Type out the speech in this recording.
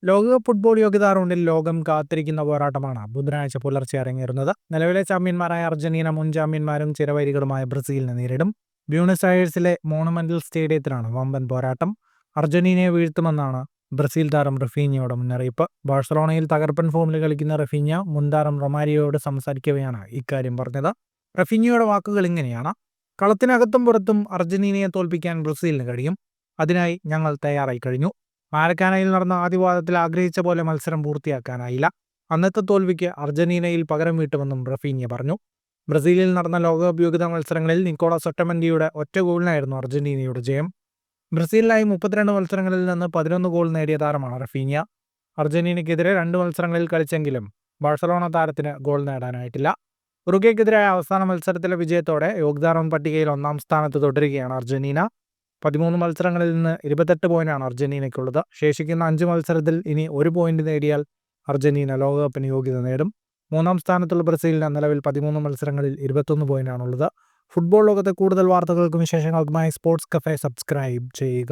ലോകകപ്പ് ഫുട്ബോൾ യോഗ്യതാ റൗണ്ടിൽ ലോകം കാത്തിരിക്കുന്ന പോരാട്ടമാണ് ബുധനാഴ്ച പുലർച്ചെ അരങ്ങേറുന്നത്. നിലവിലെ ചാമ്പ്യന്മാരായ അർജന്റീന മുൻ ചാമ്പ്യന്മാരും ചിരവൈരികളുമായ ബ്രസീലിനെ നേരിടും. ബ്യൂണസ് അയേഴ്സിലെ മോണുമെന്റൽ സ്റ്റേഡിയത്തിലാണ് വമ്പൻ പോരാട്ടം. അർജന്റീനയെ വീഴ്ത്തുമെന്നാണ് ബ്രസീൽ താരം റഫീഞ്ഞയുടെ മുന്നറിയിപ്പ്. ബാഴ്സലോണയിൽ തകർപ്പൻ ഫോമിൽ കളിക്കുന്ന റഫീഞ്ഞ മുൻ താരം റൊമാരിയോയോട് സംസാരിക്കവെയാണ് ഇക്കാര്യം പറഞ്ഞത്. റഫീഞ്ഞയുടെ വാക്കുകൾ ഇങ്ങനെയാണ്: കളത്തിനകത്തും പുറത്തും അർജന്റീനയെ തോൽപ്പിക്കാൻ ബ്രസീലിന് കഴിയും. അതിനായി ഞങ്ങൾ തയ്യാറായി കഴിഞ്ഞു. മാരക്കാനയിൽ നടന്ന ആദ്യപാദത്തിൽ ആഗ്രഹിച്ച പോലെ മത്സരം പൂർത്തിയാക്കാനായില്ല. അന്നത്തെ തോൽവിക്ക് അർജന്റീനയിൽ പകരം വീട്ടുമെന്നും റഫീഞ്ഞ പറഞ്ഞു. ബ്രസീലിൽ നടന്ന ലോകകപ്പ് യോഗ്യതാ മത്സരങ്ങളിൽ നിക്കോളാസ് ഒറ്റമൻഡിയുടെ ഒറ്റ ഗോളിനായിരുന്നു അർജന്റീനയുടെ ജയം. ബ്രസീലിനായി 32 മത്സരങ്ങളിൽ നിന്ന് 11 ഗോൾ നേടിയ താരമാണ് റഫീഞ്ഞ. അർജന്റീനയ്ക്കെതിരെ 2 മത്സരങ്ങളിൽ കളിച്ചെങ്കിലും ബാഴ്സലോണ താരത്തിന് ഗോൾ നേടാനായിട്ടില്ല. ഉറുഗ്വേക്കെതിരായ അവസാന മത്സരത്തിലെ വിജയത്തോടെ യോഗ്യതാ റൗണ്ട് പട്ടികയിൽ 1-ാം സ്ഥാനത്ത് തുടരുകയാണ് അർജന്റീന. 13 മത്സരങ്ങളിൽ നിന്ന് 28 പോയിന്റാണ് അർജന്റീനയ്ക്കുള്ളത്. ശേഷിക്കുന്ന 5 മത്സരത്തിൽ ഇനി 1 പോയിന്റ് നേടിയാൽ അർജന്റീന ലോകകപ്പിന് യോഗ്യത നേടും. 3-ാം സ്ഥാനത്തുള്ള ബ്രസീലിന് നിലവിൽ 13 മത്സരങ്ങളിൽ 21 പോയിന്റാണുള്ളത്. ഫുട്ബോൾ ലോകത്തെ കൂടുതൽ വാർത്തകൾക്കും വിശേഷങ്ങൾക്കുമായി സ്പോർട്സ് കഫേ സബ്സ്ക്രൈബ് ചെയ്യുക.